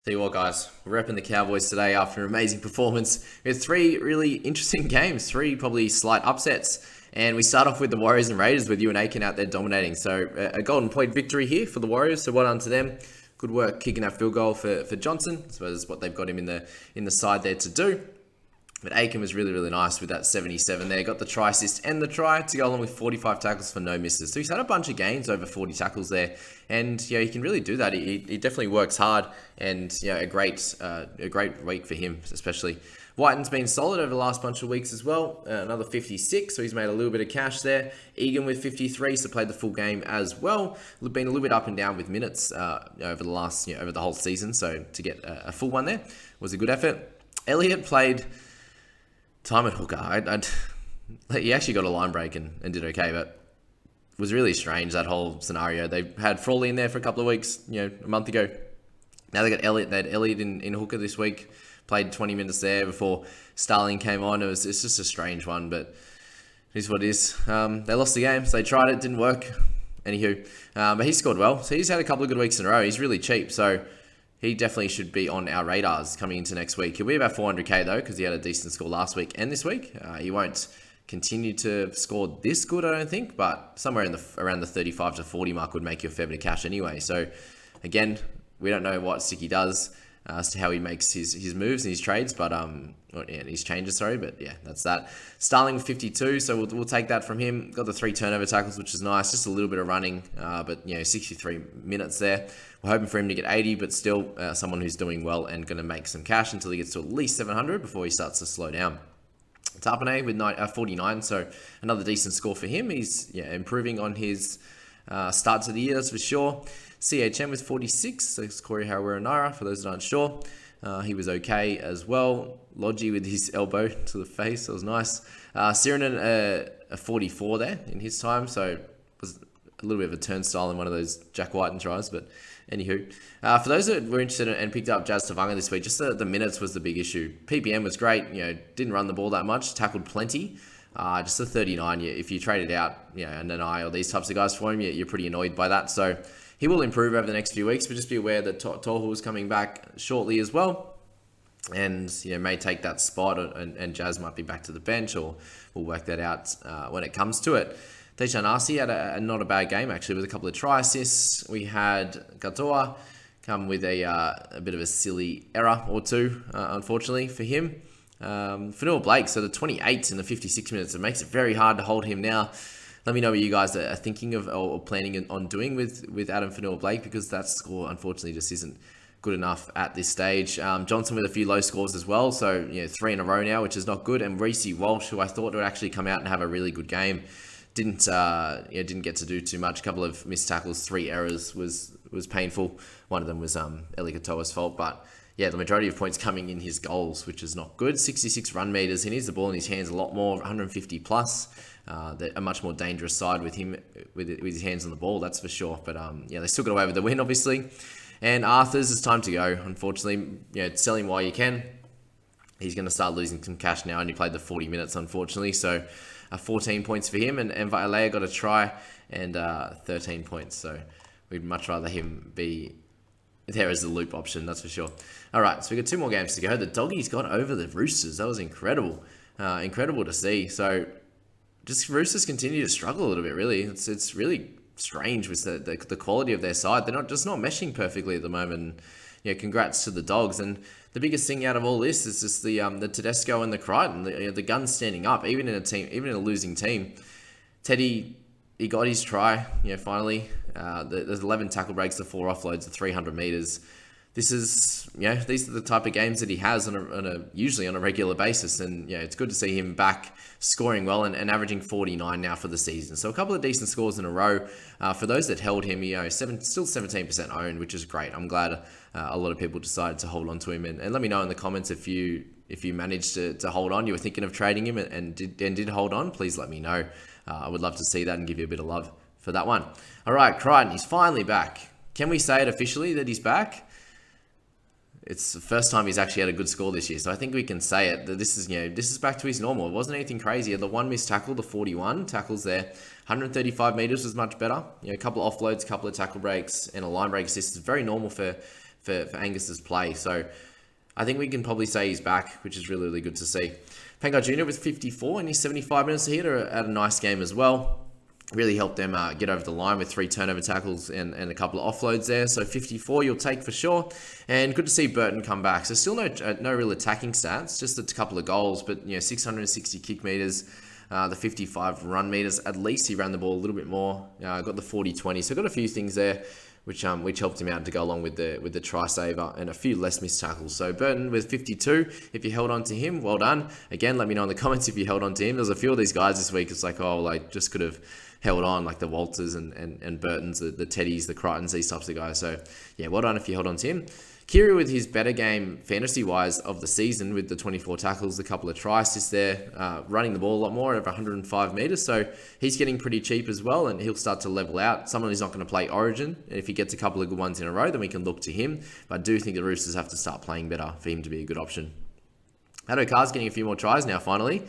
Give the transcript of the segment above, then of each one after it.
Tell you what, guys, we're repping the Cowboys today after an amazing performance. We had three really interesting games, three probably slight upsets. And we start off with the Warriors and Raiders with you and Aiken out there dominating. So a golden point victory here for the Warriors. So well done to them. Good work kicking that field goal for Johnson. I suppose that's what they've got him in the side there to do. But Aiken was really, really nice with that 77 there. Got the try assist and the try to go along with 45 tackles for no misses. So he's had a bunch of games over 40 tackles there. And, he can really do that. He definitely works hard and, a great week for him, especially. Whiten's been solid over the last bunch of weeks as well. Another 56, so he's made a little bit of cash there. Egan with 53, so played the full game as well. Been a little bit up and down with minutes over over the whole season. So to get a full one there was a good effort. Elliott played time at hooker. He actually got a line break and did okay, but it was really strange, that whole scenario. They had Frawley in there for a couple of weeks, a month ago. Now they got Elliott. They had Elliott in hooker this week. Played 20 minutes there before Starling came on. It's just a strange one, but it is what it is. They lost the game, so they tried it, didn't work. Anywho, but he scored well. So he's had a couple of good weeks in a row. He's really cheap, so he definitely should be on our radars coming into next week. He'll be about 400k though, because he had a decent score last week and this week. He won't continue to score this good, I don't think, but somewhere around the 35 to 40 mark would make you a fair bit of cash anyway. So again, we don't know what Sticky does as to how he makes his moves and his trades, but his changes, sorry, but yeah, that's that. Starling with 52, so we'll take that from him. Got the 3 turnover tackles, which is nice. Just a little bit of running, but 63 minutes there. We're hoping for him to get 80, but still someone who's doing well and going to make some cash until he gets to at least 700 before he starts to slow down. Tarpanay with 49, so another decent score for him. He's improving on his start to the year, that's for sure. CHM with 46, so it's Corey Hawera-Naira, for those that aren't sure. He was okay as well. Logi with his elbow to the face, that was nice. Sirinen, a 44 there in his time, so was a little bit of a turnstile in one of those Jack Whiten tries, but anywho. For those that were interested and picked up Jazz Tavanga this week, just the minutes was the big issue. PPM was great, didn't run the ball that much, tackled plenty. Just a 39, if you trade it out, and an eye or these types of guys for him, you're pretty annoyed by that. So he will improve over the next few weeks, but just be aware that Tohu is coming back shortly as well. And, may take that spot, and Jazz might be back to the bench, or we'll work that out when it comes to it. Dejan Arce had not a bad game, actually, with a couple of try assists. We had Gatoa come with a bit of a silly error or two, unfortunately, for him. Fanua Blake, so the 28 in the 56 minutes, it makes it very hard to hold him now. Let me know what you guys are thinking of or planning on doing with Adam Fanua Blake, because that score, unfortunately, just isn't good enough at this stage. Johnson with a few low scores as well, so 3 in a row now, which is not good. And Reece Walsh, who I thought would actually come out and have a really good game, didn't get to do too much. A couple of missed tackles, 3 errors was painful. One of them was Eli Katoa's fault, but the majority of points coming in his goals, which is not good. 66 run meters. He needs the ball in his hands a lot more, 150 plus. A much more dangerous side with him with his hands on the ball, that's for sure. But they still got away with the win, obviously. And Arthur's, it's time to go. Unfortunately, sell him while you can. He's going to start losing some cash now, and he played the 40 minutes, unfortunately. So 14 points for him, and Vailea got a try and 13 points. So we'd much rather him be there as the loop option, that's for sure. All right, so we got 2 more games to go. The Doggies got over the Roosters. That was incredible. Incredible to see. So just Roosters continue to struggle a little bit, really. It's really strange with the quality of their side. They're not meshing perfectly at the moment. Congrats to the Dogs. And the biggest thing out of all this is just the Tedesco and the Crichton, the guns standing up, even in a losing team. Teddy, he got his try, finally. There's 11 tackle breaks, the 4 offloads, the 300 meters. This is, these are the type of games that he has usually on a regular basis. And, it's good to see him back scoring well and averaging 49 now for the season. So a couple of decent scores in a row. For those that held him, still 17% owned, which is great. I'm glad a lot of people decided to hold on to him. And let me know in the comments if you managed to hold on, you were thinking of trading him and did hold on, please let me know. I would love to see that and give you a bit of love for that one. All right, Crichton, he's finally back. Can we say it officially that he's back? It's the first time he's actually had a good score this year, so I think we can say it. That this is back to his normal. It wasn't anything crazy. The 1 missed tackle, the 41 tackles there, 135 meters was much better. A couple of offloads, a couple of tackle breaks, and a line break assist is very normal for for Angus's play. So I think we can probably say he's back, which is really, really good to see. Pangai Jr. with 54 in his 75 minutes here had a nice game as well. Really helped them get over the line with 3 turnover tackles and a couple of offloads there. So 54 you'll take for sure. And good to see Burton come back. So still no real attacking stats, just a couple of goals, but 660 kick meters, the 55 run meters. At least he ran the ball a little bit more. Got the 40-20. So got a few things there which helped him out to go along with the try saver and a few less missed tackles. So Burton with 52, if you held on to him, well done. Again, let me know in the comments if you held on to him. There's a few of these guys this week. It's like, oh, well, I just could have held on, like the Walters and Burtons, the Teddys, the Crichtons, these types of guys. So yeah, well done if you held on to him. Kiri with his better game fantasy-wise of the season with the 24 tackles, a couple of try assists there, running the ball a lot more over 105 metres. So he's getting pretty cheap as well, and he'll start to level out. Someone who's not going to play Origin, and if he gets a couple of good ones in a row, then we can look to him. But I do think the Roosters have to start playing better for him to be a good option. Addo-Carr's getting a few more tries now, finally,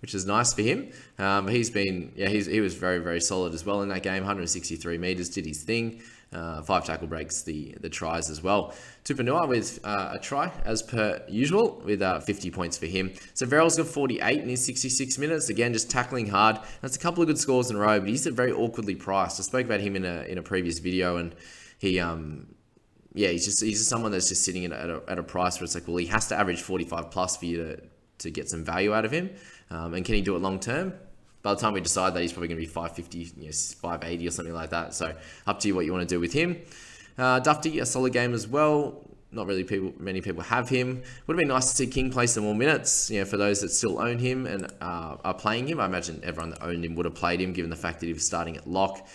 which is nice for him. He was very, very solid as well in that game. 163 metres, did his thing. 5 tackle breaks, the tries as well. Tupanua with a try, as per usual, with 50 points for him. So Verrill's got 48 in his 66 minutes. Again, just tackling hard. That's a couple of good scores in a row, but he's very awkwardly priced. I spoke about him in a previous video, and he he's just someone that's just sitting at a price where it's like, well, he has to average 45 plus for you to get some value out of him. And can he do it long term? By the time we decide that, he's probably going to be 550, 580 or something like that. So up to you what you want to do with him. Dufty, a solid game as well. Not really many people have him. Would have been nice to see King play some more minutes. For those that still own him and are playing him, I imagine everyone that owned him would have played him, given the fact that he was starting at lock.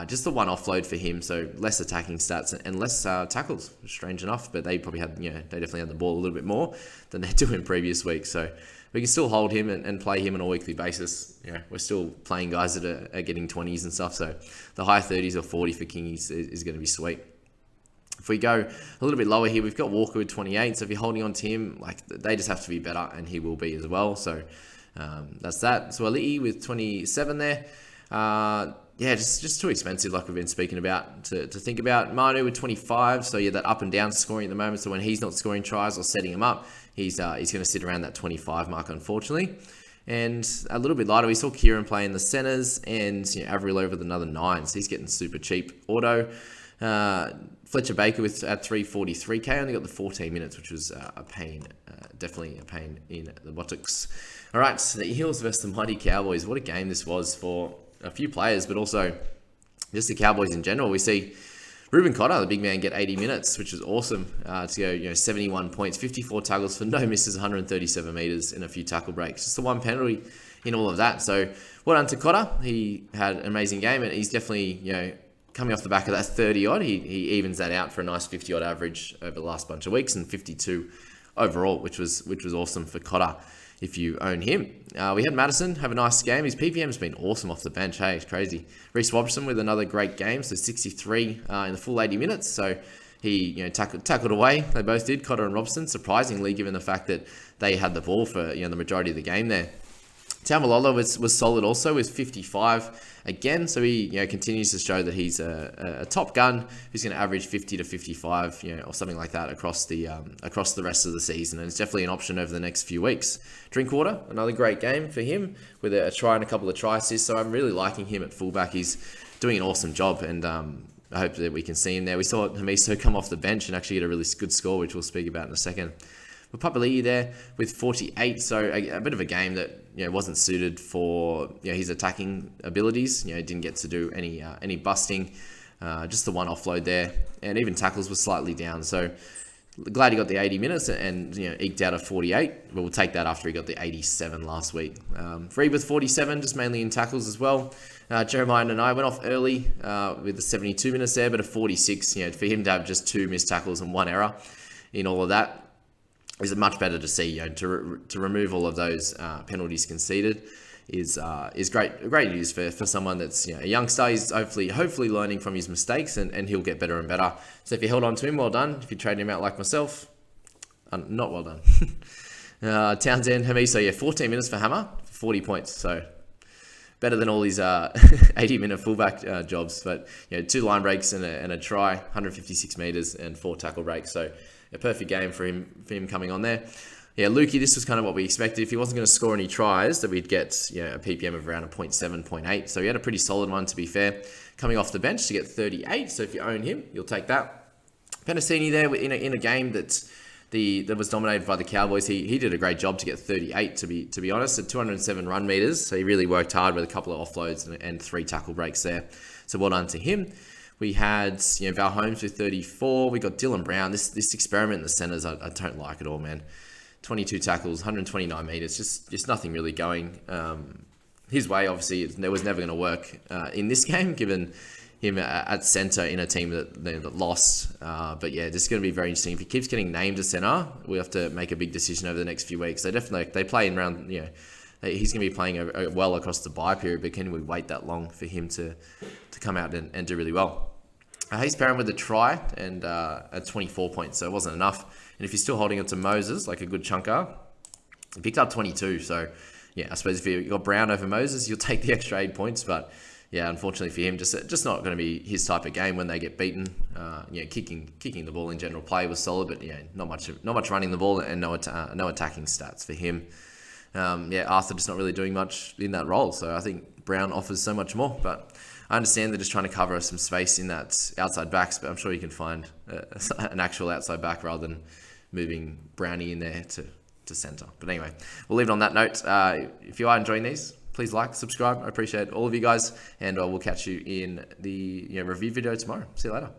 Just the one offload for him, so less attacking stats and less tackles. Strange enough, but they probably had, they definitely had the ball a little bit more than they do in previous weeks. So we can still hold him and play him on a weekly basis. We're still playing guys that are getting 20s and stuff. So the high 30s or 40 for King is going to be sweet. If we go a little bit lower here, we've got Walker with 28. So if you're holding on to him, they just have to be better, and he will be as well. So that's that. So Ali'i with 27 there. Just too expensive, like we've been speaking about, to think about. Manu with 25, so that up and down scoring at the moment. So when he's not scoring tries or setting him up, he's going to sit around that 25 mark, unfortunately. And a little bit lighter, we saw Kieran play in the centres, and Avril over with another 9, so he's getting super cheap. Auto, Fletcher Baker at 343k, only got the 14 minutes, which was a pain, definitely a pain in the buttocks. All right, so the Heels versus the mighty Cowboys. What a game this was for a few players, but also just the Cowboys in general. We see Ruben Cotter, the big man, get 80 minutes, which is awesome to go 71 points, 54 tackles for no misses, 137 metres and a few tackle breaks. Just the one penalty in all of that. So well done to Cotter. He had an amazing game, and he's definitely, coming off the back of that 30-odd, he evens that out for a nice 50-odd average over the last bunch of weeks, and 52 overall, which was awesome for Cotter if you own him. We had Madison have a nice game. His PPM's been awesome off the bench. Hey, it's crazy. Reece Robertson with another great game, so 63 in the full 80 minutes. So he tackled away. They both did, Cotter and Robertson, surprisingly, given the fact that they had the ball for the majority of the game there. Taumalola was solid also with 55 again, so he continues to show that he's a top gun who's going to average 50 to 55 or something like that across the rest of the season, and it's definitely an option over the next few weeks. Drinkwater, another great game for him with a try and a couple of try assists, so I'm really liking him at fullback. He's doing an awesome job, and I hope that we can see him there. We saw Hamiso come off the bench and actually get a really good score, which we'll speak about in a second. But Papali'i there with 48, so a bit of a game that wasn't suited for his attacking abilities. Didn't get to do any busting, just the one offload there, and even tackles were slightly down. So glad he got the 80 minutes and eked out a 48. But we'll take that after he got the 87 last week. Reed with 47, just mainly in tackles as well. Jeremiah and I went off early with the 72 minutes there, but a 46. For him to have just 2 missed tackles and 1 error in all of that, is it much better to see, to remove all of those penalties conceded is great news for someone that's a youngster. He's hopefully learning from his mistakes, and he'll get better and better. So if you held on to him, well done. If you traded him out like myself, not well done. Townsend, Hamiso, 14 minutes for Hammer, 40 points. So better than all his 80-minute fullback jobs. But 2 line breaks and a try, 156 meters and 4 tackle breaks. So a perfect game for him coming on there. Yeah, Lukey, this was kind of what we expected. If he wasn't going to score any tries, that we'd get a PPM of around a 0.7, 0.8. So he had a pretty solid one, to be fair, coming off the bench to get 38. So if you own him, you'll take that. Penasini there in a game that was dominated by the Cowboys. He did a great job to get 38, to be honest, at 207 run meters. So he really worked hard with a couple of offloads and 3 tackle breaks there. So well done to him. We had Val Holmes with 34. We got Dylan Brown. This experiment in the centers, I don't like at all, man. 22 tackles, 129 meters, just nothing really going his way. Obviously, it was never going to work in this game, given him at center in a team that lost. But yeah, this is going to be very interesting. If he keeps getting named as center, we have to make a big decision over the next few weeks. They play in round, he's going to be playing well across the bye period, but can we wait that long for him to come out and do really well? He's pairing with a try and at 24 points, so it wasn't enough. And if you're still holding it to Moses, like a good chunker, he picked up 22. So, yeah, I suppose if you got Brown over Moses, you'll take the extra 8 points. But, yeah, unfortunately for him, just not going to be his type of game when they get beaten. Kicking the ball in general play was solid, but, not much running the ball and no attacking stats for him. Arthur just not really doing much in that role. So I think Brown offers so much more. But I understand they're just trying to cover some space in that outside backs, but I'm sure you can find an actual outside back rather than moving Brownie in there to centre. But anyway, we'll leave it on that note. If you are enjoying these, please like, subscribe. I appreciate all of you guys, and we'll catch you in the review video tomorrow. See you later.